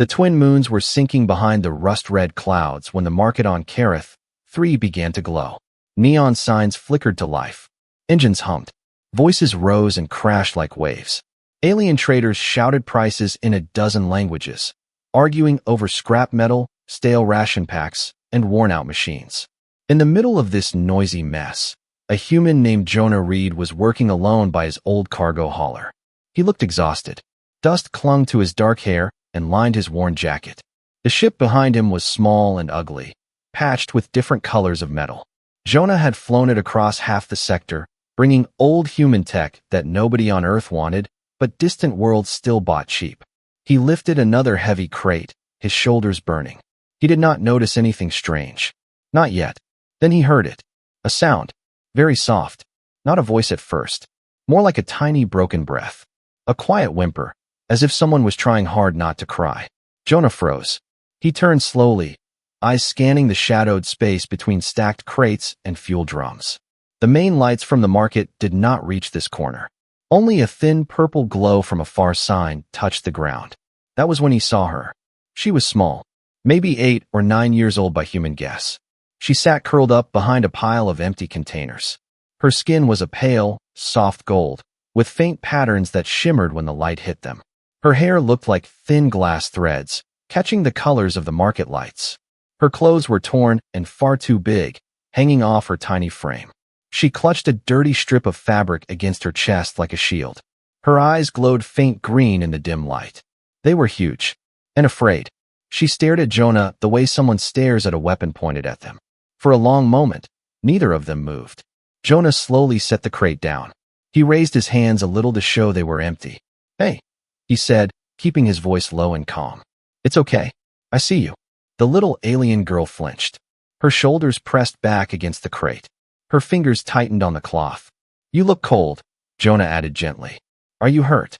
The twin moons were sinking behind the rust-red clouds when the market on Kareth 3 began to glow. Neon signs flickered to life. Engines hummed. Voices rose and crashed like waves. Alien traders shouted prices in a dozen languages, arguing over scrap metal, stale ration packs, and worn-out machines. In the middle of this noisy mess, a human named Jonah Reed was working alone by his old cargo hauler. He looked exhausted. Dust clung to his dark hair and lined his worn jacket. The ship behind him was small and ugly, patched with different colors of metal. Jonah had flown it across half the sector, bringing old human tech that nobody on Earth wanted, but distant worlds still bought cheap. He lifted another heavy crate, his shoulders burning. He did not notice anything strange. Not yet. Then he heard it. A sound. Very soft. Not a voice at first. More like a tiny broken breath. A quiet whimper, as if someone was trying hard not to cry. Jonah froze. He turned slowly, eyes scanning the shadowed space between stacked crates and fuel drums. The main lights from the market did not reach this corner. Only a thin purple glow from a far sign touched the ground. That was when he saw her. She was small, maybe 8 or 9 years old by human guess. She sat curled up behind a pile of empty containers. Her skin was a pale, soft gold, with faint patterns that shimmered when the light hit them. Her hair looked like thin glass threads, catching the colors of the market lights. Her clothes were torn and far too big, hanging off her tiny frame. She clutched a dirty strip of fabric against her chest like a shield. Her eyes glowed faint green in the dim light. They were huge and afraid. She stared at Jonah the way someone stares at a weapon pointed at them. For a long moment, neither of them moved. Jonah slowly set the crate down. He raised his hands a little to show they were empty. "Hey," he said, keeping his voice low and calm. "It's okay. I see you." The little alien girl flinched. Her shoulders pressed back against the crate. Her fingers tightened on the cloth. "You look cold," Jonah added gently. "Are you hurt?"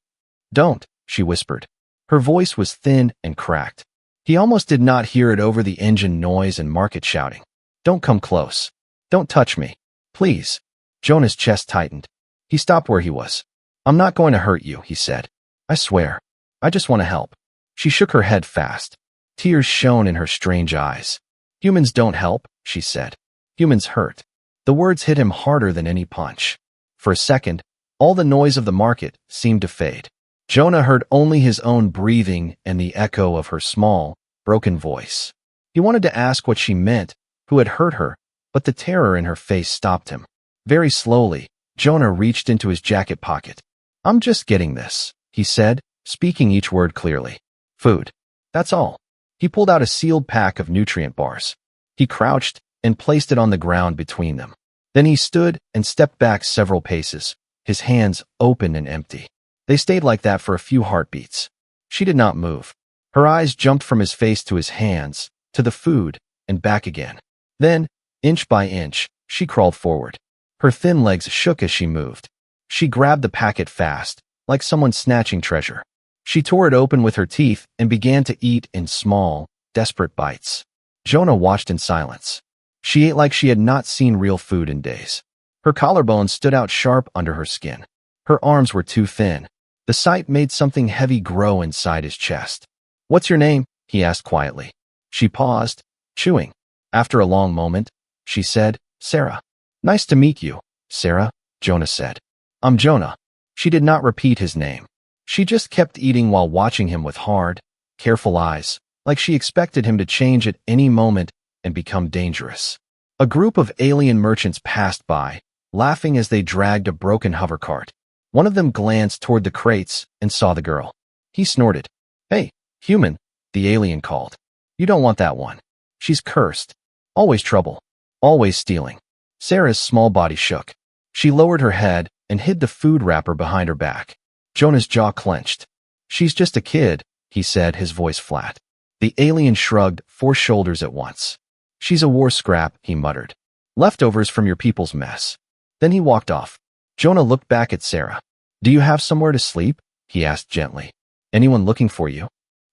"Don't," she whispered. Her voice was thin and cracked. He almost did not hear it over the engine noise and market shouting. "Don't come close. Don't touch me. Please." Jonah's chest tightened. He stopped where he was. "I'm not going to hurt you," he said. "I swear. I just want to help." She shook her head fast. Tears shone in her strange eyes. "Humans don't help," she said. "Humans hurt." The words hit him harder than any punch. For a second, all the noise of the market seemed to fade. Jonah heard only his own breathing and the echo of her small, broken voice. He wanted to ask what she meant, who had hurt her, but the terror in her face stopped him. Very slowly, Jonah reached into his jacket pocket. "I'm just getting this," he said, speaking each word clearly. "Food. That's all." He pulled out a sealed pack of nutrient bars. He crouched and placed it on the ground between them. Then he stood and stepped back several paces, his hands open and empty. They stayed like that for a few heartbeats. She did not move. Her eyes jumped from his face to his hands, to the food, and back again. Then, inch by inch, she crawled forward. Her thin legs shook as she moved. She grabbed the packet fast, like someone snatching treasure. She tore it open with her teeth and began to eat in small, desperate bites. Jonah watched in silence. She ate like she had not seen real food in days. Her collarbones stood out sharp under her skin. Her arms were too thin. The sight made something heavy grow inside his chest. "What's your name?" he asked quietly. She paused, chewing. After a long moment, she said, "Sarah." "Nice to meet you, Sarah," Jonah said. "I'm Jonah." She did not repeat his name. She just kept eating while watching him with hard, careful eyes, like she expected him to change at any moment and become dangerous. A group of alien merchants passed by, laughing as they dragged a broken hovercart. One of them glanced toward the crates and saw the girl. He snorted. "Hey, human," the alien called. "You don't want that one. She's cursed. Always trouble. Always stealing." Sarah's small body shook. She lowered her head and hid the food wrapper behind her back. Jonah's jaw clenched. "She's just a kid," he said, his voice flat. The alien shrugged 4 shoulders at once. "She's a war scrap," he muttered. "Leftovers from your people's mess." Then he walked off. Jonah looked back at Sarah. "Do you have somewhere to sleep?" he asked gently. "Anyone looking for you?"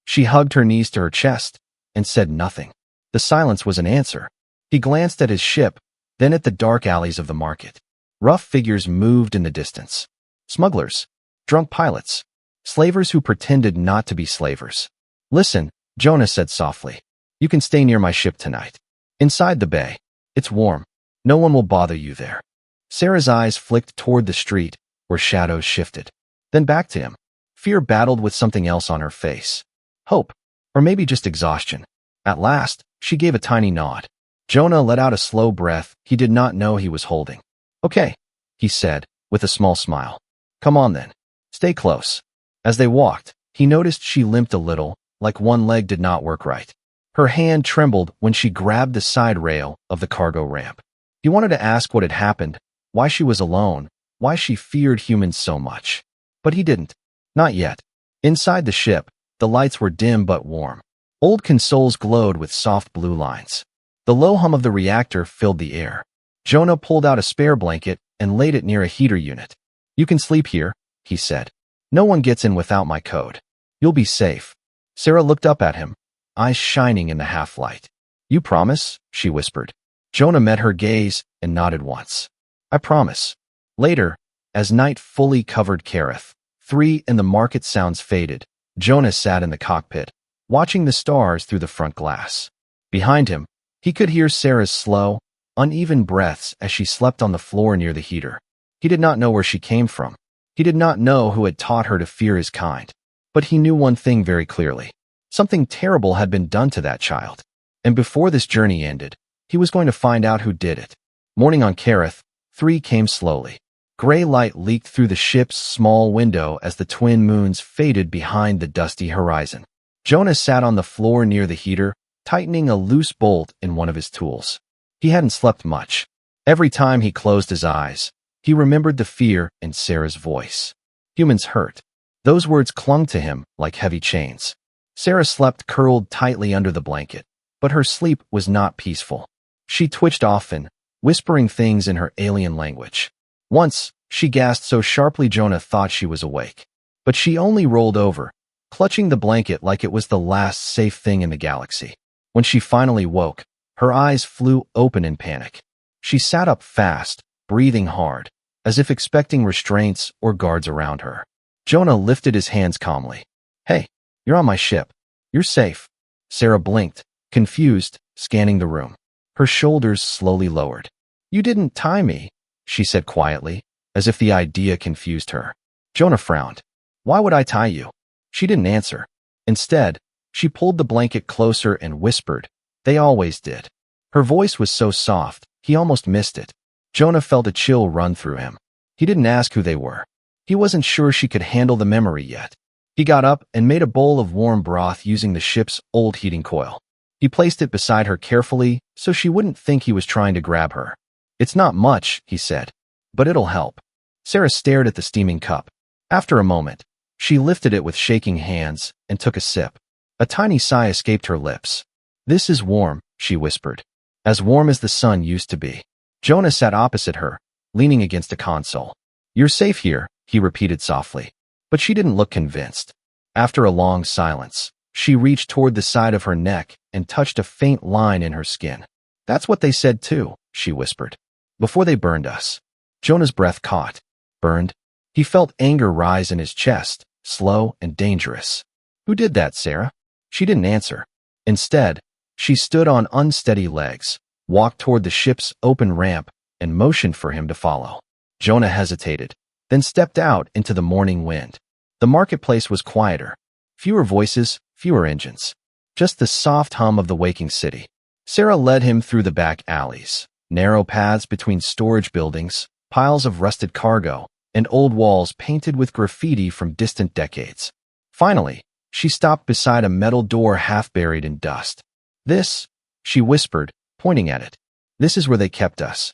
She hugged her knees to her chest and said nothing. The silence was an answer. He glanced at his ship, then at the dark alleys of the market. Rough figures moved in the distance. Smugglers, drunk pilots, slavers who pretended not to be slavers. "Listen," Jonah said softly. You can stay near my ship tonight. Inside the bay. It's warm. No one will bother you there. Sarah's eyes flicked toward the street, where shadows shifted. Then back to him. Fear battled with something else on her face. Hope. Or maybe just exhaustion. At last, she gave a tiny nod. Jonah let out a slow breath he did not know he was holding. Okay, he said, with a small smile. Come on then. Stay close. As they walked, he noticed she limped a little, like one leg did not work right. Her hand trembled when she grabbed the side rail of the cargo ramp. He wanted to ask what had happened, why she was alone, why she feared humans so much. But he didn't. Not yet. Inside the ship, the lights were dim but warm. Old consoles glowed with soft blue lines. The low hum of the reactor filled the air. Jonah pulled out a spare blanket and laid it near a heater unit. You can sleep here, he said. No one gets in without my code. You'll be safe. Sarah looked up at him, eyes shining in the half-light. You promise? She whispered. Jonah met her gaze and nodded once. I promise. Later, as night fully covered Kareth, 3 and the market sounds faded, Jonah sat in the cockpit, watching the stars through the front glass. Behind him, he could hear Sarah's slow, uneven breaths as she slept on the floor near the heater. He did not know where she came from. He did not know who had taught her to fear his kind. But he knew one thing very clearly. Something terrible had been done to that child. And before this journey ended, he was going to find out who did it. Morning on Kareth, 3 came slowly. Gray light leaked through the ship's small window as the twin moons faded behind the dusty horizon. Jonah sat on the floor near the heater, tightening a loose bolt in one of his tools. He hadn't slept much. Every time he closed his eyes, he remembered the fear in Sarah's voice. Humans hurt. Those words clung to him like heavy chains. Sarah slept curled tightly under the blanket, but her sleep was not peaceful. She twitched often, whispering things in her alien language. Once, she gasped so sharply Jonah thought she was awake. But she only rolled over, clutching the blanket like it was the last safe thing in the galaxy. When she finally woke, her eyes flew open in panic. She sat up fast, breathing hard, as if expecting restraints or guards around her. Jonah lifted his hands calmly. Hey, you're on my ship. You're safe. Sarah blinked, confused, scanning the room. Her shoulders slowly lowered. You didn't tie me, she said quietly, as if the idea confused her. Jonah frowned. Why would I tie you? She didn't answer. Instead, she pulled the blanket closer and whispered, they always did. Her voice was so soft, he almost missed it. Jonah felt a chill run through him. He didn't ask who they were. He wasn't sure she could handle the memory yet. He got up and made a bowl of warm broth using the ship's old heating coil. He placed it beside her carefully so she wouldn't think he was trying to grab her. It's not much, he said, but it'll help. Sarah stared at the steaming cup. After a moment, she lifted it with shaking hands and took a sip. A tiny sigh escaped her lips. This is warm, she whispered. As warm as the sun used to be. Jonah sat opposite her, leaning against a console. You're safe here, he repeated softly. But she didn't look convinced. After a long silence, she reached toward the side of her neck and touched a faint line in her skin. That's what they said too, she whispered. Before they burned us. Jonah's breath caught. Burned? He felt anger rise in his chest, slow and dangerous. Who did that, Sarah? She didn't answer. Instead, she stood on unsteady legs, walked toward the ship's open ramp, and motioned for him to follow. Jonah hesitated, then stepped out into the morning wind. The marketplace was quieter. Fewer voices, fewer engines. Just the soft hum of the waking city. Sarah led him through the back alleys, narrow paths between storage buildings, piles of rusted cargo, and old walls painted with graffiti from distant decades. Finally, she stopped beside a metal door half buried in dust. This, she whispered, pointing at it. This is where they kept us.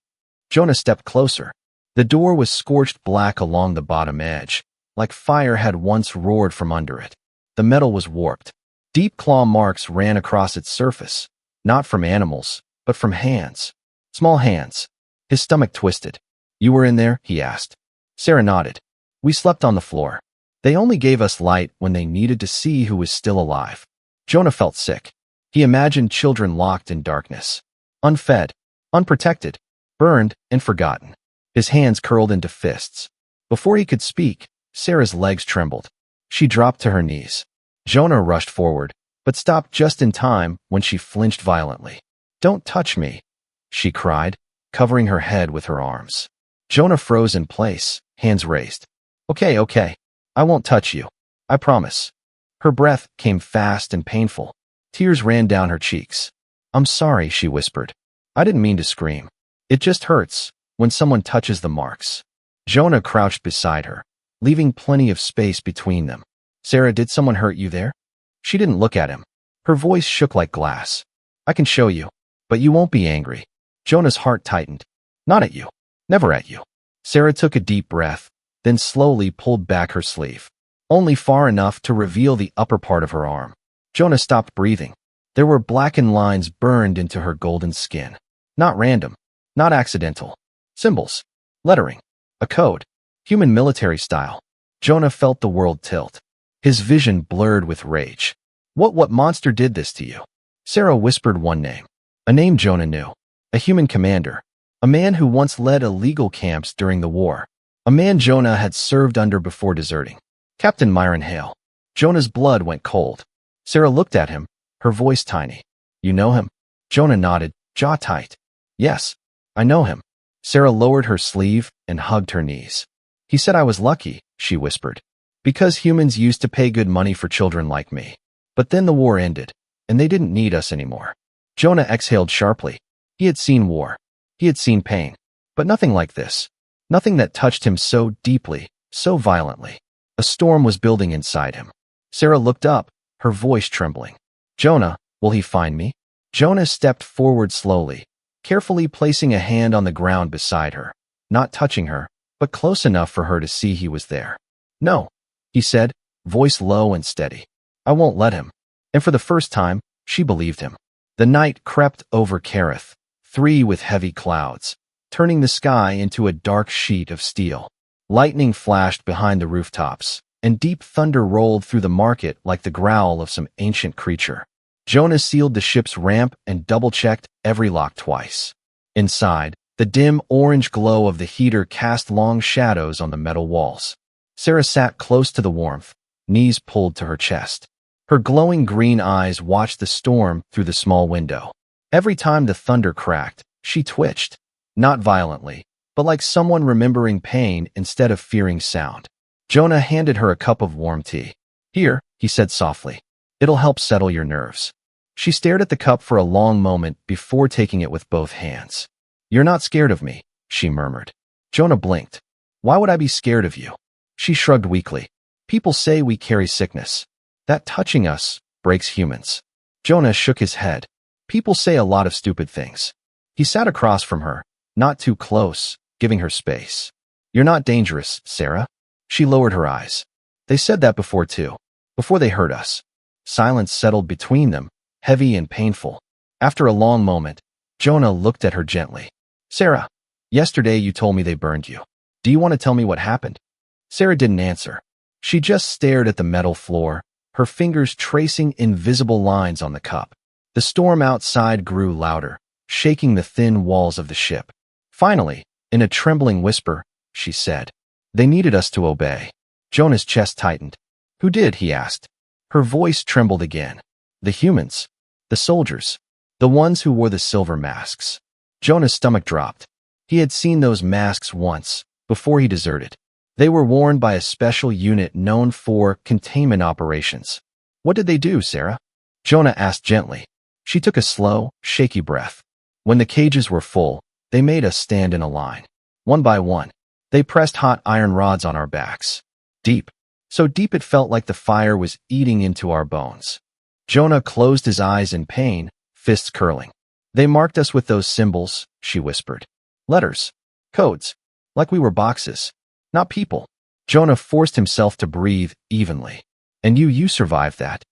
Jonah stepped closer. The door was scorched black along the bottom edge, like fire had once roared from under it. The metal was warped. Deep claw marks ran across its surface, not from animals, but from hands. Small hands. His stomach twisted. You were in there? He asked. Sarah nodded. We slept on the floor. They only gave us light when they needed to see who was still alive. Jonah felt sick. He imagined children locked in darkness. Unfed, unprotected, burned, and forgotten. His hands curled into fists. Before he could speak, Sarah's legs trembled. She dropped to her knees. Jonah rushed forward, but stopped just in time when she flinched violently. "Don't touch me," she cried, covering her head with her arms. Jonah froze in place, hands raised. Okay, I won't touch you. I promise." Her breath came fast and painful. Tears ran down her cheeks. "I'm sorry," she whispered. "I didn't mean to scream. It just hurts when someone touches the marks." Jonah crouched beside her, leaving plenty of space between them. "Sarah, did someone hurt you there?" She didn't look at him. Her voice shook like glass. "I can show you, but you won't be angry." Jonah's heart tightened. "Not at you. Never at you." Sarah took a deep breath, then slowly pulled back her sleeve, only far enough to reveal the upper part of her arm. Jonah stopped breathing. There were blackened lines burned into her golden skin. Not random, not accidental. Symbols, lettering, a code, human military style. Jonah felt the world tilt. His vision blurred with rage. What monster did this to you?" Sarah whispered one name. A name Jonah knew. A human commander. A man who once led illegal camps during the war. A man Jonah had served under before deserting. Captain Myron Hale. Jonah's blood went cold. Sarah looked at him, her voice tiny. "You know him?" Jonah nodded, jaw tight. "Yes, I know him." Sarah lowered her sleeve and hugged her knees. "He said I was lucky," she whispered, "because humans used to pay good money for children like me. But then the war ended, and they didn't need us anymore." Jonah exhaled sharply. He had seen war. He had seen pain. But nothing like this. Nothing that touched him so deeply, so violently. A storm was building inside him. Sarah looked up, her voice trembling. "Jonah, will he find me?" Jonah stepped forward slowly, carefully placing a hand on the ground beside her, not touching her, but close enough for her to see he was there. "No," he said, voice low and steady. "I won't let him." And for the first time, she believed him. The night crept over Kerith, 3 with heavy clouds, turning the sky into a dark sheet of steel. Lightning flashed behind the rooftops, and deep thunder rolled through the market like the growl of some ancient creature. Jonah sealed the ship's ramp and double-checked every lock twice. Inside, the dim orange glow of the heater cast long shadows on the metal walls. Sarah sat close to the warmth, knees pulled to her chest. Her glowing green eyes watched the storm through the small window. Every time the thunder cracked, she twitched, not violently, but like someone remembering pain instead of fearing sound. Jonah handed her a cup of warm tea. "Here," he said softly. "It'll help settle your nerves." She stared at the cup for a long moment before taking it with both hands. "You're not scared of me," she murmured. Jonah blinked. "Why would I be scared of you?" She shrugged weakly. "People say we carry sickness. That touching us breaks humans." Jonah shook his head. "People say a lot of stupid things." He sat across from her, not too close, giving her space. "You're not dangerous, Sarah." She lowered her eyes. "They said that before too. Before they hurt us." Silence settled between them, heavy and painful. After a long moment, Jonah looked at her gently. "Sarah, yesterday you told me they burned you. Do you want to tell me what happened?" Sarah didn't answer. She just stared at the metal floor, her fingers tracing invisible lines on the cup. The storm outside grew louder, shaking the thin walls of the ship. Finally, in a trembling whisper, she said, "They needed us to obey." Jonah's chest tightened. "Who did?" he asked. Her voice trembled again. "The humans. The soldiers. The ones who wore the silver masks." Jonah's stomach dropped. He had seen those masks once, before he deserted. They were worn by a special unit known for containment operations. "What did they do, Sarah?" Jonah asked gently. She took a slow, shaky breath. "When the cages were full, they made us stand in a line. One by one, they pressed hot iron rods on our backs. Deep. So deep it felt like the fire was eating into our bones." Jonah closed his eyes in pain, fists curling. "They marked us with those symbols," she whispered. "Letters. Codes. Like we were boxes. Not people." Jonah forced himself to breathe evenly. "And you survived that."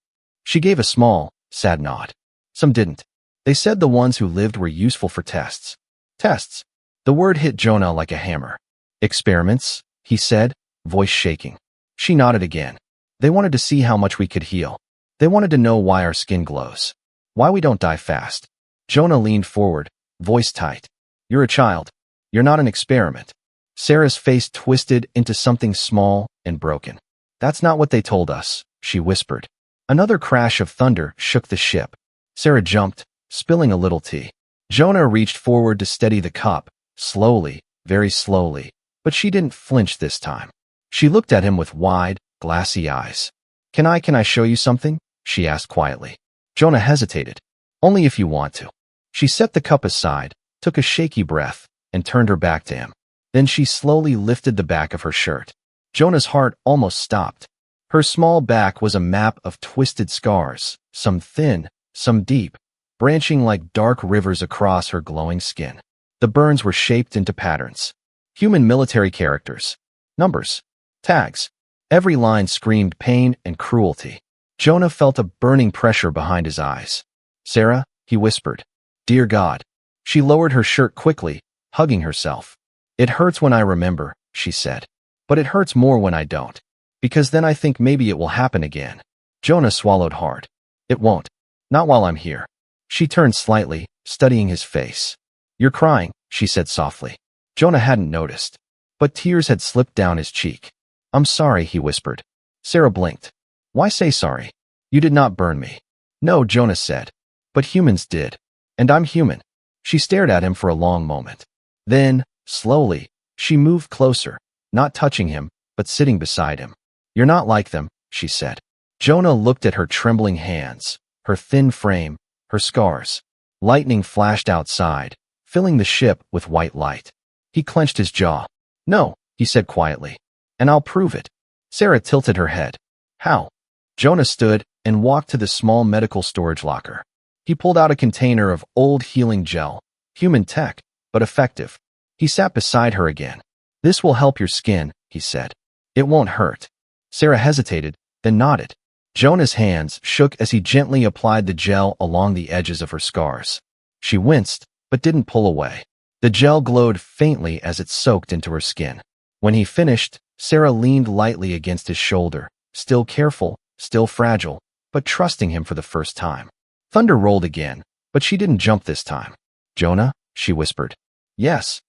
She gave a small, sad nod. "Some didn't. They said the ones who lived were useful for tests." "Tests?" The word hit Jonah like a hammer. "Experiments," he said, voice shaking. She nodded again. "They wanted to see how much we could heal. They wanted to know why our skin glows. Why we don't die fast." Jonah leaned forward, voice tight. "You're a child. You're not an experiment." Sarah's face twisted into something small and broken. "That's not what they told us," she whispered. Another crash of thunder shook the ship. Sarah jumped, spilling a little tea. Jonah reached forward to steady the cup, slowly, very slowly, but she didn't flinch this time. She looked at him with wide, glassy eyes. Can I show you something?" she asked quietly. Jonah hesitated. "Only if you want to." She set the cup aside, took a shaky breath, and turned her back to him. Then she slowly lifted the back of her shirt. Jonah's heart almost stopped. Her small back was a map of twisted scars, some thin, some deep, branching like dark rivers across her glowing skin. The burns were shaped into patterns. Human military characters. Numbers. Tags. Every line screamed pain and cruelty. Jonah felt a burning pressure behind his eyes. "Sarah," he whispered. "Dear God." She lowered her shirt quickly, hugging herself. "It hurts when I remember," she said. "But it hurts more when I don't. Because then I think maybe it will happen again." Jonah swallowed hard. "It won't. Not while I'm here." She turned slightly, studying his face. "You're crying," she said softly. Jonah hadn't noticed, but tears had slipped down his cheek. "I'm sorry," he whispered. Sarah blinked. "Why say sorry? You did not burn me." "No," Jonah said. "But humans did. And I'm human." She stared at him for a long moment. Then, slowly, she moved closer, not touching him, but sitting beside him. "You're not like them," she said. Jonah looked at her trembling hands, her thin frame, her scars. Lightning flashed outside, filling the ship with white light. He clenched his jaw. "No," he said quietly. "And I'll prove it." Sarah tilted her head. "How?" Jonah stood and walked to the small medical storage locker. He pulled out a container of old healing gel, human tech, but effective. He sat beside her again. "This will help your skin," he said. "It won't hurt." Sarah hesitated, then nodded. Jonah's hands shook as he gently applied the gel along the edges of her scars. She winced, but didn't pull away. The gel glowed faintly as it soaked into her skin. When he finished, Sarah leaned lightly against his shoulder, still careful, still fragile, but trusting him for the first time. Thunder rolled again, but she didn't jump this time. "Jonah," she whispered. "Yes."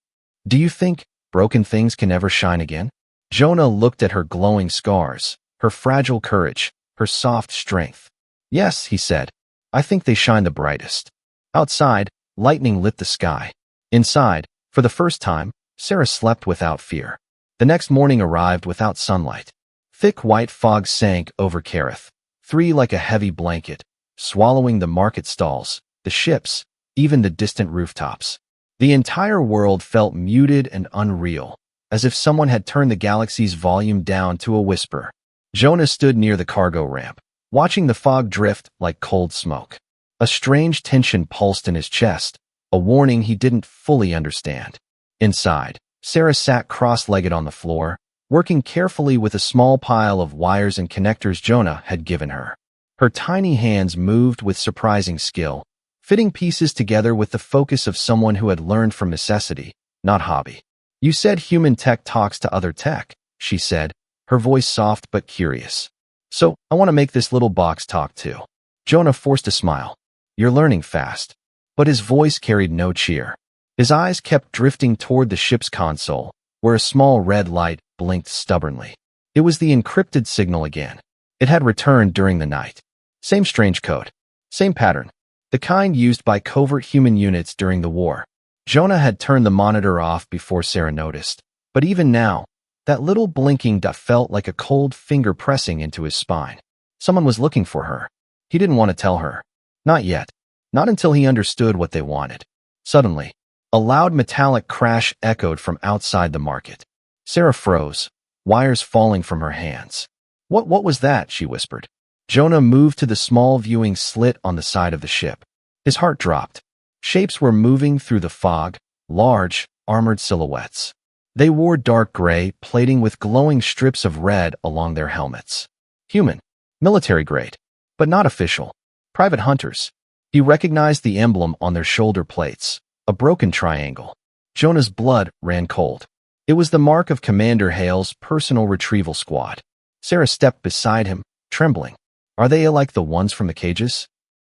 "Do you think broken things can ever shine again?" Jonah looked at her glowing scars, her fragile courage, her soft strength. "Yes," he said. "I think they shine the brightest." Outside, lightning lit the sky. Inside, for the first time, Sarah slept without fear. The next morning arrived without sunlight. Thick white fog sank over Kerith, three like a heavy blanket, swallowing the market stalls, the ships, even the distant rooftops. The entire world felt muted and unreal, as if someone had turned the galaxy's volume down to a whisper. Jonah stood near the cargo ramp, watching the fog drift like cold smoke. A strange tension pulsed in his chest, a warning he didn't fully understand. Inside, Sarah sat cross-legged on the floor, working carefully with a small pile of wires and connectors Jonah had given her. Her tiny hands moved with surprising skill, fitting pieces together with the focus of someone who had learned from necessity, not hobby. "You said human tech talks to other tech," she said, her voice soft but curious. "So, I want to make this little box talk too." Jonah forced a smile. "You're learning fast." But his voice carried no cheer. His eyes kept drifting toward the ship's console, where a small red light blinked stubbornly. It was the encrypted signal again. It had returned during the night. Same strange code. Same pattern. The kind used by covert human units during the war. Jonah had turned the monitor off before Sarah noticed. But even now, that little blinking dot felt like a cold finger pressing into his spine. Someone was looking for her. He didn't want to tell her. Not yet. Not until he understood what they wanted. Suddenly, a loud metallic crash echoed from outside the market. Sarah froze, wires falling from her hands. What was that?" she whispered. Jonah moved to the small viewing slit on the side of the ship. His heart dropped. Shapes were moving through the fog, large, armored silhouettes. They wore dark gray, plating with glowing strips of red along their helmets. Human, military grade, but not official. Private hunters. He recognized the emblem on their shoulder plates, a broken triangle. Jonah's blood ran cold. It was the mark of Commander Hale's personal retrieval squad. Sarah stepped beside him, trembling. "Are they like the ones from the cages?"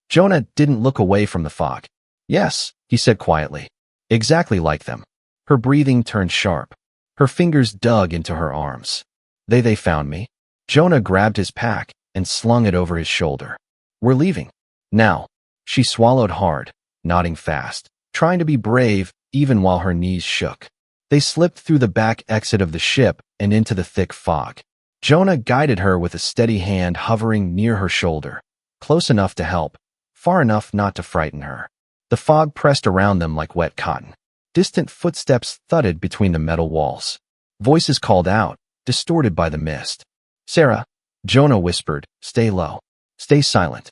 Jonah didn't look away from the fog. "Yes," he said quietly. "Exactly like them." Her breathing turned sharp. Her fingers dug into her arms. They found me." Jonah grabbed his pack, and slung it over his shoulder. "We're leaving. Now." She swallowed hard, nodding fast, trying to be brave even while her knees shook. They slipped through the back exit of the ship and into the thick fog. Jonah guided her with a steady hand hovering near her shoulder, close enough to help, far enough not to frighten her. The fog pressed around them like wet cotton. Distant footsteps thudded between the metal walls. Voices called out, distorted by the mist. "Sarah," Jonah whispered, "stay low. Stay silent."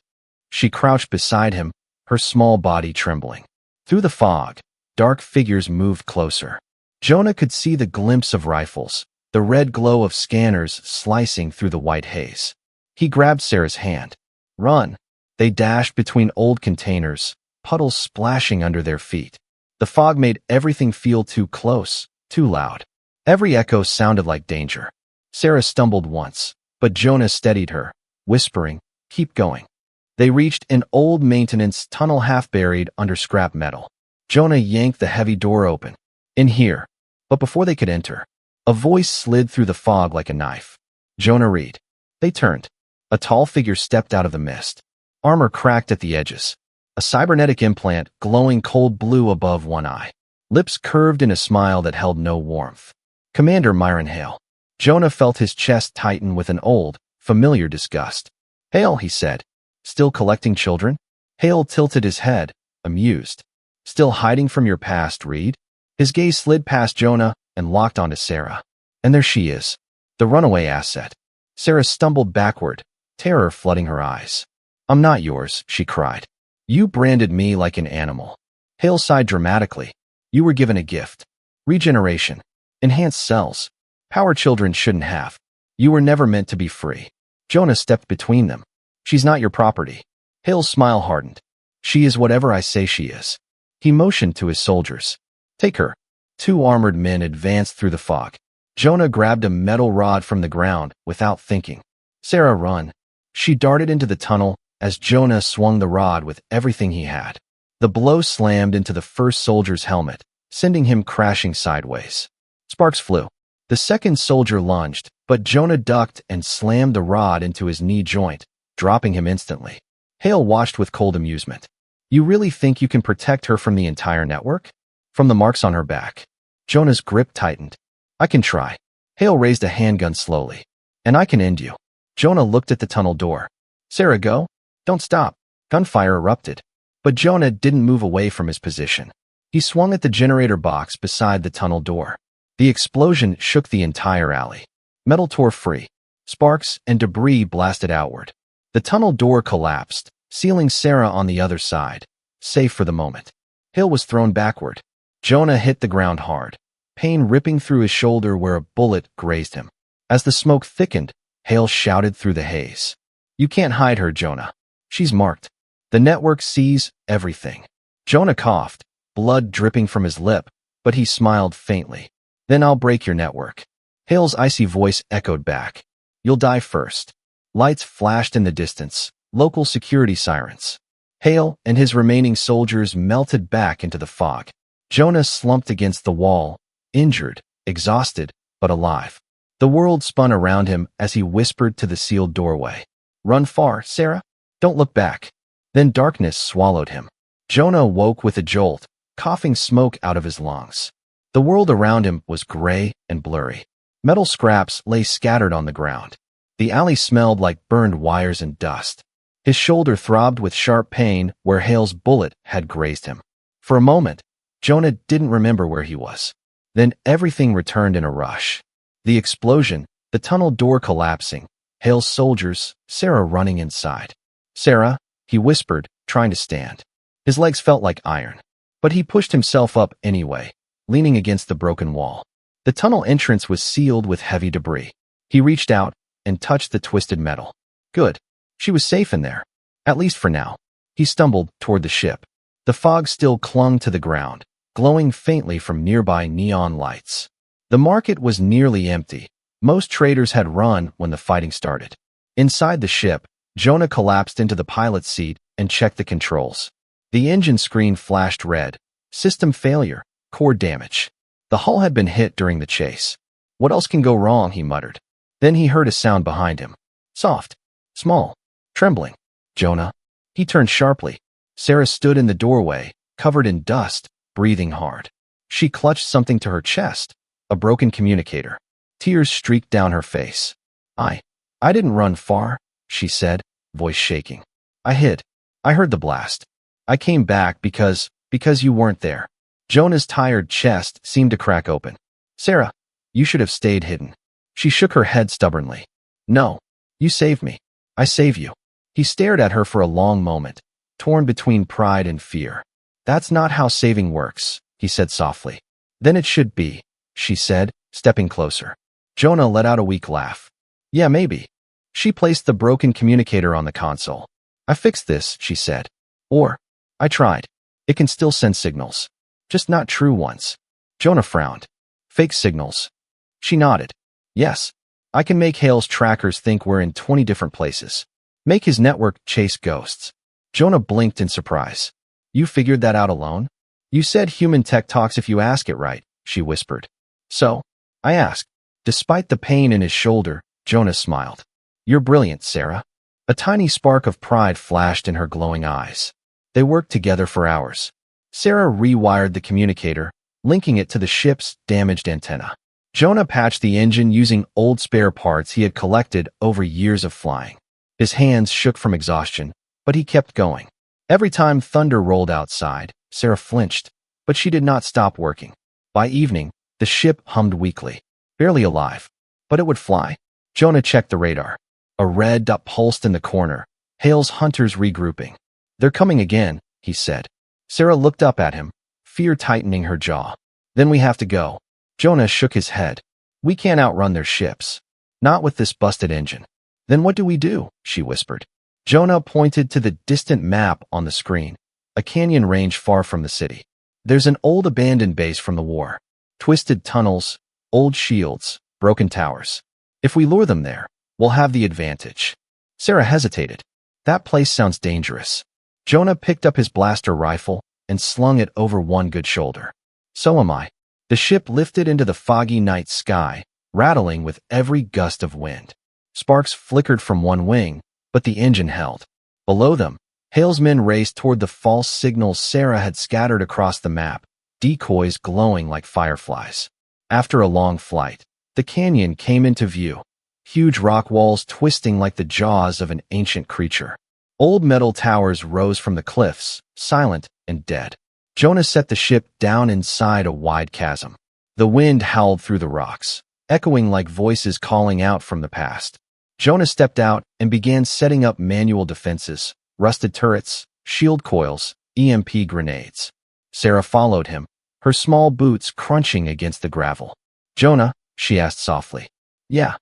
She crouched beside him, her small body trembling. Through the fog, dark figures moved closer. Jonah could see the glimpse of rifles, the red glow of scanners slicing through the white haze. He grabbed Sarah's hand. "Run." They dashed between old containers, puddles splashing under their feet. The fog made everything feel too close, too loud. Every echo sounded like danger. Sarah stumbled once, but Jonah steadied her, whispering, "Keep going." They reached an old maintenance tunnel half buried under scrap metal. Jonah yanked the heavy door open. "In here." But before they could enter, a voice slid through the fog like a knife. "Jonah Reed." They turned. A tall figure stepped out of the mist. Armor cracked at the edges. A cybernetic implant glowing cold blue above one eye. Lips curved in a smile that held no warmth. "Commander Myron Hale." Jonah felt his chest tighten with an old, familiar disgust. "Hale," he said. "Still collecting children?" Hale tilted his head, amused. "Still hiding from your past, Reed?" His gaze slid past Jonah and locked onto Sarah. And there she is, the runaway asset. Sarah stumbled backward, terror flooding her eyes. "I'm not yours," she cried. "You branded me like an animal." Hale sighed dramatically. "You were given a gift. Regeneration. Enhanced cells. Power children shouldn't have. You were never meant to be free." Jonah stepped between them. "She's not your property." Hale's smile hardened. "She is whatever I say she is." He motioned to his soldiers. "Take her." Two armored men advanced through the fog. Jonah grabbed a metal rod from the ground without thinking. "Sarah, run." She darted into the tunnel as Jonah swung the rod with everything he had. The blow slammed into the first soldier's helmet, sending him crashing sideways. Sparks flew. The second soldier lunged, but Jonah ducked and slammed the rod into his knee joint, dropping him instantly. Hale watched with cold amusement. "You really think you can protect her from the entire network? From the marks on her back?" Jonah's grip tightened. "I can try." Hale raised a handgun slowly. "And I can end you." Jonah looked at the tunnel door. "Sarah, go. Don't stop." Gunfire erupted. But Jonah didn't move away from his position. He swung at the generator box beside the tunnel door. The explosion shook the entire alley. Metal tore free. Sparks and debris blasted outward. The tunnel door collapsed, sealing Sarah on the other side, safe for the moment. Hale was thrown backward. Jonah hit the ground hard, pain ripping through his shoulder where a bullet grazed him. As the smoke thickened, Hale shouted through the haze. "You can't hide her, Jonah. She's marked. The network sees everything." Jonah coughed, blood dripping from his lip, but he smiled faintly. "Then I'll break your network." Hale's icy voice echoed back. "You'll die first." Lights flashed in the distance, local security sirens. Hale and his remaining soldiers melted back into the fog. Jonah slumped against the wall, injured, exhausted, but alive. The world spun around him as he whispered to the sealed doorway. "Run far, Sarah. Don't look back." Then darkness swallowed him. Jonah woke with a jolt, coughing smoke out of his lungs. The world around him was gray and blurry. Metal scraps lay scattered on the ground. The alley smelled like burned wires and dust. His shoulder throbbed with sharp pain where Hale's bullet had grazed him. For a moment, Jonah didn't remember where he was. Then everything returned in a rush. The explosion, the tunnel door collapsing, Hale's soldiers, Sarah running inside. "Sarah," he whispered, trying to stand. His legs felt like iron, but he pushed himself up anyway, leaning against the broken wall. The tunnel entrance was sealed with heavy debris. He reached out and touched the twisted metal. Good. She was safe in there, at least for now. He stumbled toward the ship. The fog still clung to the ground, glowing faintly from nearby neon lights. The market was nearly empty. Most traders had run when the fighting started. Inside the ship, Jonah collapsed into the pilot's seat and checked the controls. The engine screen flashed red. System failure, core damage. The hull had been hit during the chase. "What else can go wrong?" he muttered. Then he heard a sound behind him. Soft. Small. Trembling. Jonah. He turned sharply. Sarah stood in the doorway, covered in dust, breathing hard. She clutched something to her chest, a broken communicator. Tears streaked down her face. I didn't run far, she said, voice shaking. I hid. I heard the blast. I came back because you weren't there. Jonah's tired chest seemed to crack open. Sarah, you should have stayed hidden. She shook her head stubbornly. No, you saved me. I save you. He stared at her for a long moment, torn between pride and fear. That's not how saving works, he said softly. Then it should be, she said, stepping closer. Jonah let out a weak laugh. Yeah, maybe. She placed the broken communicator on the console. I fixed this, she said. Or, I tried. It can still send signals. Just not true ones. Jonah frowned. Fake signals. She nodded. Yes. I can make Hale's trackers think we're in 20 different places. Make his network chase ghosts. Jonah blinked in surprise. You figured that out alone? You said human tech talks if you ask it right, she whispered. So, I asked. Despite the pain in his shoulder, Jonah smiled. You're brilliant, Sarah. A tiny spark of pride flashed in her glowing eyes. They worked together for hours. Sarah rewired the communicator, linking it to the ship's damaged antenna. Jonah patched the engine using old spare parts he had collected over years of flying. His hands shook from exhaustion, but he kept going. Every time thunder rolled outside, Sarah flinched, but she did not stop working. By evening, the ship hummed weakly, barely alive, but it would fly. Jonah checked the radar. A red dot pulsed in the corner, Hale's hunters regrouping. They're coming again, he said. Sarah looked up at him, fear tightening her jaw. Then we have to go. Jonah shook his head. We can't outrun their ships. Not with this busted engine. Then what do we do? She whispered. Jonah pointed to the distant map on the screen, a canyon range far from the city. There's an old abandoned base from the war. Twisted tunnels, old shields, broken towers. If we lure them there, we'll have the advantage. Sarah hesitated. That place sounds dangerous. Jonah picked up his blaster rifle and slung it over one good shoulder. So am I. The ship lifted into the foggy night sky, rattling with every gust of wind. Sparks flickered from one wing, but the engine held. Below them, Hale's men raced toward the false signals Sarah had scattered across the map, decoys glowing like fireflies. After a long flight, the canyon came into view, huge rock walls twisting like the jaws of an ancient creature. Old metal towers rose from the cliffs, silent and dead. Jonah set the ship down inside a wide chasm. The wind howled through the rocks, echoing like voices calling out from the past. Jonah stepped out and began setting up manual defenses, rusted turrets, shield coils, EMP grenades. Sarah followed him, her small boots crunching against the gravel. Jonah, she asked softly. Yeah.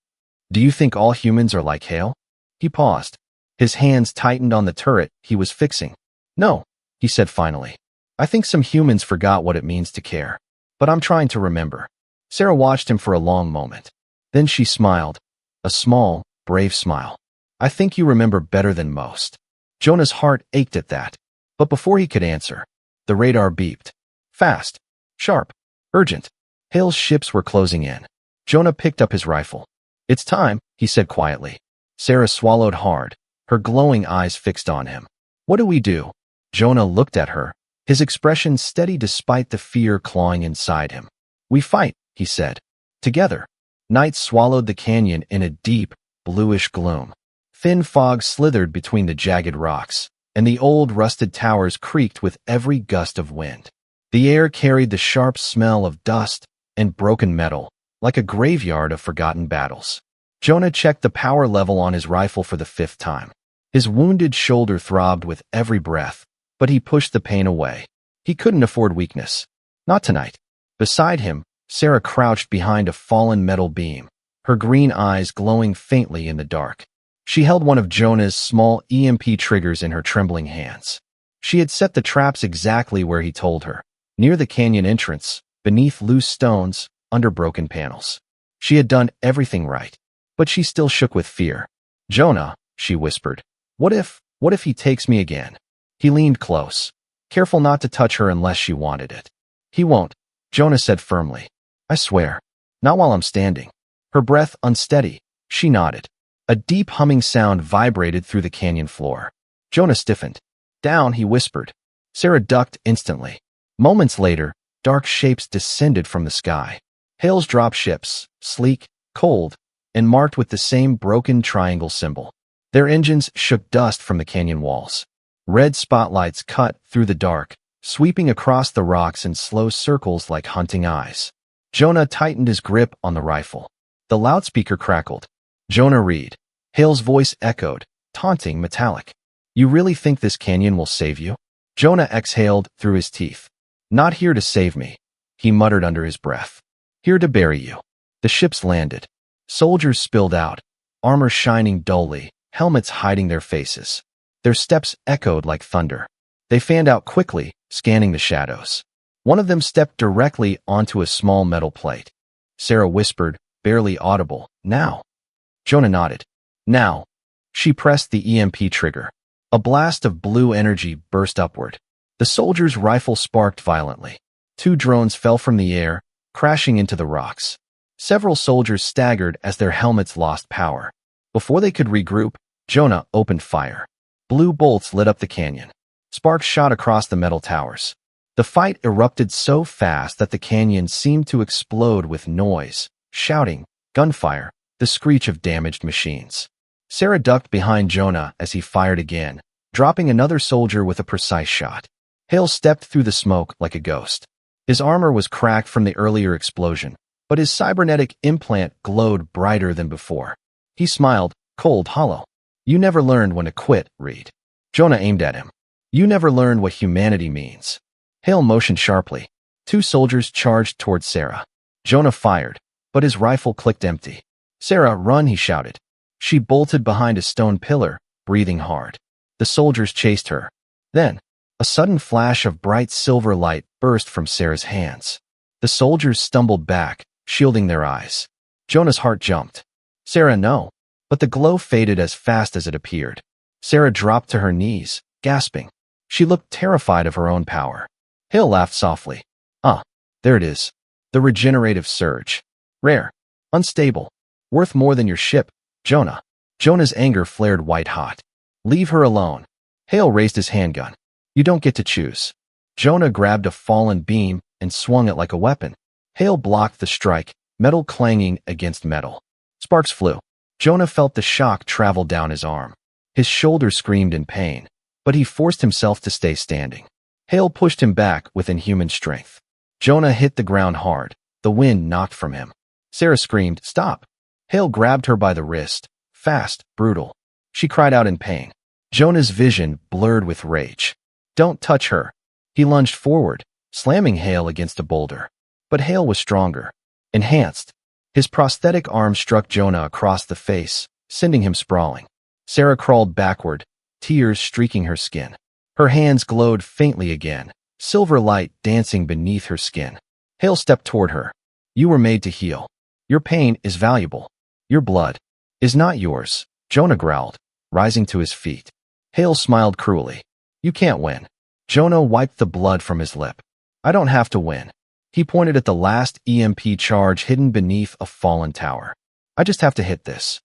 Do you think all humans are like Hale? He paused. His hands tightened on the turret he was fixing. No, he said finally. I think some humans forgot what it means to care. But I'm trying to remember. Sarah watched him for a long moment. Then she smiled. A small, brave smile. I think you remember better than most. Jonah's heart ached at that. But before he could answer, the radar beeped. Fast. Sharp. Urgent. Hale's ships were closing in. Jonah picked up his rifle. It's time, he said quietly. Sarah swallowed hard, her glowing eyes fixed on him. What do we do? Jonah looked at her, his expression steady despite the fear clawing inside him. We fight, he said. Together. Night swallowed the canyon in a deep, bluish gloom. Thin fog slithered between the jagged rocks, and the old rusted towers creaked with every gust of wind. The air carried the sharp smell of dust and broken metal, like a graveyard of forgotten battles. Jonah checked the power level on his rifle for the 5th time. His wounded shoulder throbbed with every breath, but he pushed the pain away. He couldn't afford weakness. Not tonight. Beside him, Sarah crouched behind a fallen metal beam, her green eyes glowing faintly in the dark. She held one of Jonah's small EMP triggers in her trembling hands. She had set the traps exactly where he told her, near the canyon entrance, beneath loose stones, under broken panels. She had done everything right, but she still shook with fear. Jonah, she whispered, what if he takes me again? He leaned close, careful not to touch her unless she wanted it. He won't, Jonah said firmly. I swear. Not while I'm standing. Her breath unsteady, she nodded. A deep humming sound vibrated through the canyon floor. Jonah stiffened. Down, he whispered. Sarah ducked instantly. Moments later, dark shapes descended from the sky. Hale's dropships, sleek, cold, and marked with the same broken triangle symbol. Their engines shook dust from the canyon walls. Red spotlights cut through the dark, sweeping across the rocks in slow circles like hunting eyes. Jonah tightened his grip on the rifle. The loudspeaker crackled. Jonah Reed. Hale's voice echoed, taunting, metallic. You really think this canyon will save you? Jonah exhaled through his teeth. Not here to save me, he muttered under his breath. Here to bury you. The ships landed. Soldiers spilled out, armor shining dully, helmets hiding their faces. Their steps echoed like thunder. They fanned out quickly, scanning the shadows. One of them stepped directly onto a small metal plate. Sarah whispered, barely audible, now. Jonah nodded. Now. She pressed the EMP trigger. A blast of blue energy burst upward. The soldier's rifle sparked violently. 2 drones fell from the air, crashing into the rocks. Several soldiers staggered as their helmets lost power. Before they could regroup, Jonah opened fire. Blue bolts lit up the canyon. Sparks shot across the metal towers. The fight erupted so fast that the canyon seemed to explode with noise, shouting, gunfire, the screech of damaged machines. Sarah ducked behind Jonah as he fired again, dropping another soldier with a precise shot. Hale stepped through the smoke like a ghost. His armor was cracked from the earlier explosion, but his cybernetic implant glowed brighter than before. He smiled, cold, hollow. You never learned when to quit, Reed. Jonah aimed at him. You never learned what humanity means. Hale motioned sharply. 2 soldiers charged toward Sarah. Jonah fired, but his rifle clicked empty. Sarah, run, he shouted. She bolted behind a stone pillar, breathing hard. The soldiers chased her. Then, a sudden flash of bright silver light burst from Sarah's hands. The soldiers stumbled back, shielding their eyes. Jonah's heart jumped. Sarah, no. But the glow faded as fast as it appeared. Sarah dropped to her knees, gasping. She looked terrified of her own power. Hale laughed softly. There it is. The regenerative surge. Rare. Unstable. Worth more than your ship, Jonah. Jonah's anger flared white-hot. Leave her alone. Hale raised his handgun. You don't get to choose. Jonah grabbed a fallen beam and swung it like a weapon. Hale blocked the strike, metal clanging against metal. Sparks flew. Jonah felt the shock travel down his arm. His shoulder screamed in pain, but he forced himself to stay standing. Hale pushed him back with inhuman strength. Jonah hit the ground hard. The wind knocked from him. Sarah screamed, stop. Hale grabbed her by the wrist. Fast, brutal. She cried out in pain. Jonah's vision blurred with rage. Don't touch her. He lunged forward, slamming Hale against a boulder. But Hale was stronger. Enhanced. His prosthetic arm struck Jonah across the face, sending him sprawling. Sarah crawled backward, tears streaking her skin. Her hands glowed faintly again, silver light dancing beneath her skin. Hale stepped toward her. You were made to heal. Your pain is valuable. Your blood is not yours, Jonah growled, rising to his feet. Hale smiled cruelly. You can't win. Jonah wiped the blood from his lip. I don't have to win. He pointed at the last EMP charge hidden beneath a fallen tower. I just have to hit this.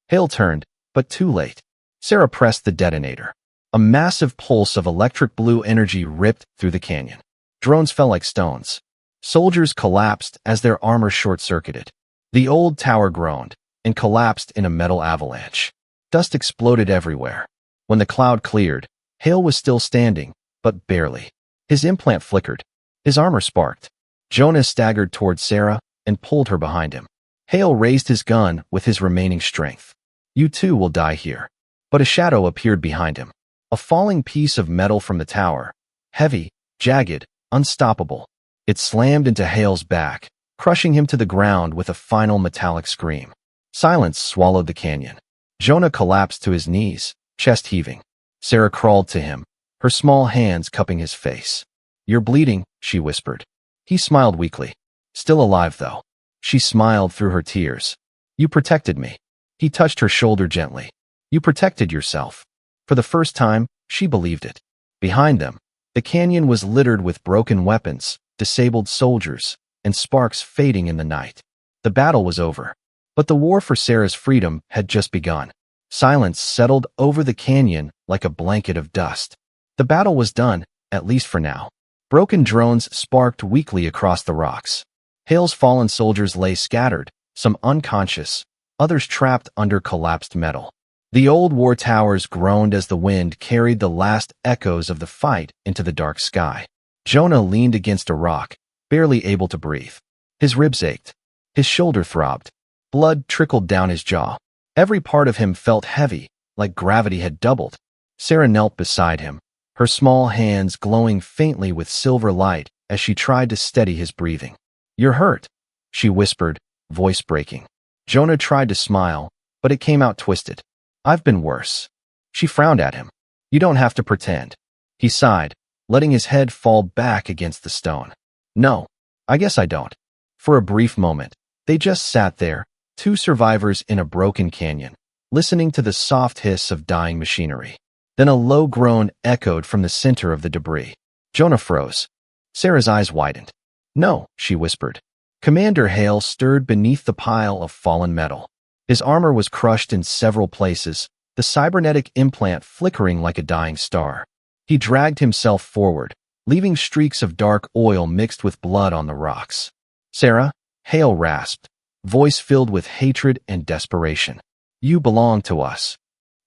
Hale turned, but too late. Sarah pressed the detonator. A massive pulse of electric blue energy ripped through the canyon. Drones fell like stones. Soldiers collapsed as their armor short-circuited. The old tower groaned and collapsed in a metal avalanche. Dust exploded everywhere. When the cloud cleared, Hale was still standing, but barely. His implant flickered. His armor sparked. Jonah staggered toward Sarah and pulled her behind him. Hale raised his gun with his remaining strength. You too will die here. But a shadow appeared behind him. A falling piece of metal from the tower. Heavy, jagged, unstoppable. It slammed into Hale's back, crushing him to the ground with a final metallic scream. Silence swallowed the canyon. Jonah collapsed to his knees, chest heaving. Sarah crawled to him, her small hands cupping his face. You're bleeding, she whispered. He smiled weakly. Still alive, though. She smiled through her tears. You protected me. He touched her shoulder gently. You protected yourself. For the first time, she believed it. Behind them, the canyon was littered with broken weapons, disabled soldiers, and sparks fading in the night. The battle was over. But the war for Sarah's freedom had just begun. Silence settled over the canyon like a blanket of dust. The battle was done, at least for now. Broken drones sparked weakly across the rocks. Hale's fallen soldiers lay scattered, some unconscious, others trapped under collapsed metal. The old war towers groaned as the wind carried the last echoes of the fight into the dark sky. Jonah leaned against a rock, barely able to breathe. His ribs ached. His shoulder throbbed. Blood trickled down his jaw. Every part of him felt heavy, like gravity had doubled. Sarah knelt beside him, her small hands glowing faintly with silver light as she tried to steady his breathing. "You're hurt," she whispered, voice breaking. Jonah tried to smile, but it came out twisted. "I've been worse." She frowned at him. "You don't have to pretend." He sighed, letting his head fall back against the stone. "No, I guess I don't." For a brief moment, they just sat there, two survivors in a broken canyon, listening to the soft hiss of dying machinery. Then a low groan echoed from the center of the debris. Jonah froze. Sarah's eyes widened. "No," she whispered. Commander Hale stirred beneath the pile of fallen metal. His armor was crushed in several places, the cybernetic implant flickering like a dying star. He dragged himself forward, leaving streaks of dark oil mixed with blood on the rocks. "Sarah," Hale rasped, voice filled with hatred and desperation. "You belong to us."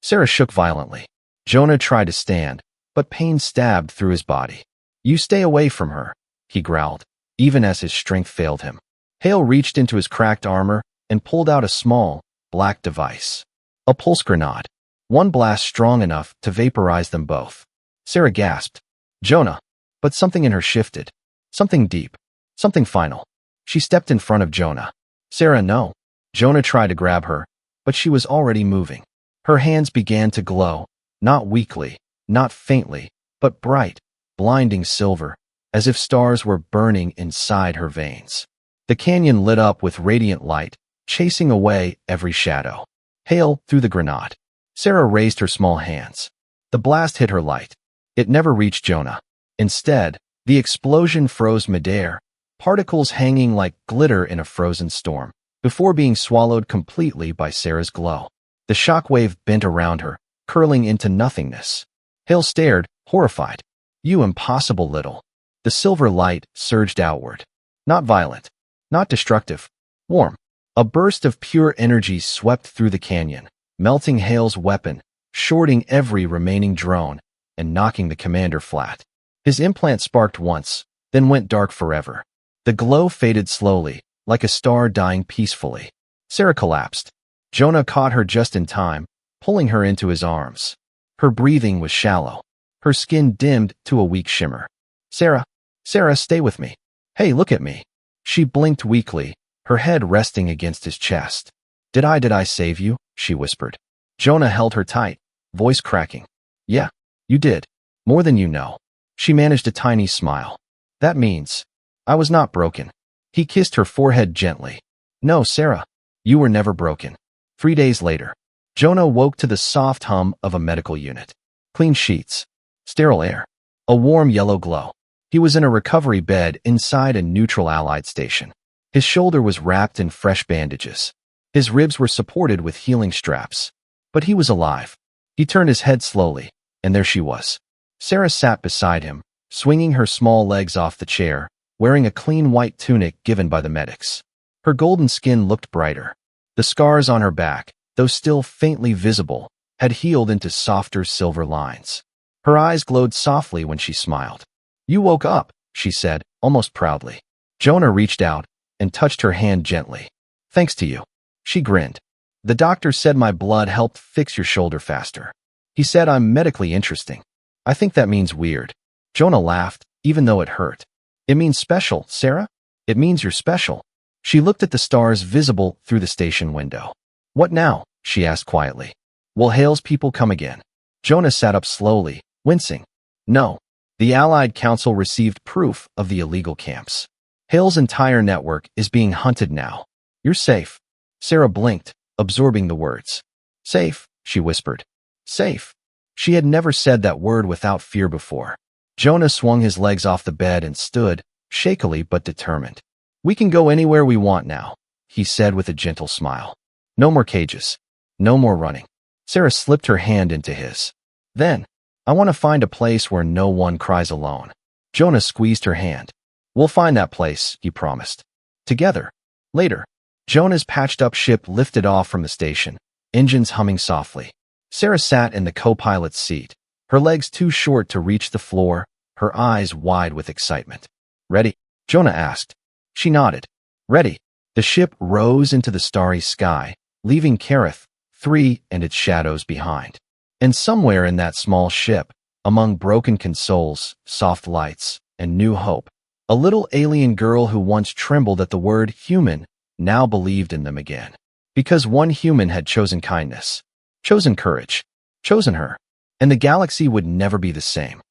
Sarah shook violently. Jonah tried to stand, but pain stabbed through his body. "You stay away from her," he growled, even as his strength failed him. Hale reached into his cracked armor and pulled out a small, black device. A pulse grenade. One blast strong enough to vaporize them both. Sarah gasped. "Jonah." But something in her shifted. Something deep. Something final. She stepped in front of Jonah. "Sarah, no." Jonah tried to grab her, but she was already moving. Her hands began to glow, not weakly, not faintly, but bright, blinding silver, as if stars were burning inside her veins. The canyon lit up with radiant light, chasing away every shadow. Hale threw the grenade. Sarah raised her small hands. The blast hit her light. It never reached Jonah. Instead, the explosion froze midair, particles hanging like glitter in a frozen storm, before being swallowed completely by Sarah's glow. The shockwave bent around her, curling into nothingness. Hale stared, horrified. "You impossible little." The silver light surged outward. Not violent, not destructive, warm. A burst of pure energy swept through the canyon, melting Hale's weapon, shorting every remaining drone, and knocking the commander flat. His implant sparked once, then went dark forever. The glow faded slowly, like a star dying peacefully. Sarah collapsed. Jonah caught her just in time, pulling her into his arms. Her breathing was shallow. Her skin dimmed to a weak shimmer. "Sarah, Sarah, stay with me. Hey, look at me." She blinked weakly, her head resting against his chest. Did I save you?" she whispered. Jonah held her tight, voice cracking. "Yeah, you did. More than you know." She managed a tiny smile. "That means I was not broken." He kissed her forehead gently. "No, Sarah, you were never broken." 3 days later, Jonah woke to the soft hum of a medical unit. Clean sheets, sterile air, a warm yellow glow. He was in a recovery bed inside a neutral Allied station. His shoulder was wrapped in fresh bandages. His ribs were supported with healing straps. But he was alive. He turned his head slowly, and there she was. Sarah sat beside him, swinging her small legs off the chair, wearing a clean white tunic given by the medics. Her golden skin looked brighter. The scars on her back, though still faintly visible, had healed into softer silver lines. Her eyes glowed softly when she smiled. "You woke up," she said, almost proudly. Jonah reached out and touched her hand gently. "Thanks to you." She grinned. "The doctor said my blood helped fix your shoulder faster. He said I'm medically interesting. I think that means weird." Jonah laughed, even though it hurt. "It means special, Sarah. It means you're special." She looked at the stars visible through the station window. "What now?" she asked quietly. "Will Hale's people come again?" Jonah sat up slowly, wincing. "No. The Allied Council received proof of the illegal camps. Hale's entire network is being hunted now. You're safe." Sarah blinked, absorbing the words. "Safe," she whispered. "Safe." She had never said that word without fear before. Jonah swung his legs off the bed and stood, shakily but determined. "We can go anywhere we want now," he said with a gentle smile. "No more cages. No more running." Sarah slipped her hand into his. Then, I want to find a place where no one cries alone. Jonah squeezed her hand. We'll find that place, he promised. Together. Later, Jonah's patched-up ship lifted off from the station, engines humming softly. Sarah sat in the co-pilot's seat, her legs too short to reach the floor, her eyes wide with excitement. Ready? Jonah asked. She nodded. Ready. The ship rose into the starry sky, leaving Kareth, 3, and its shadows behind. And somewhere in that small ship, among broken consoles, soft lights, and new hope, a little alien girl who once trembled at the word human now believed in them again. Because one human had chosen kindness, chosen courage, chosen her, and the galaxy would never be the same.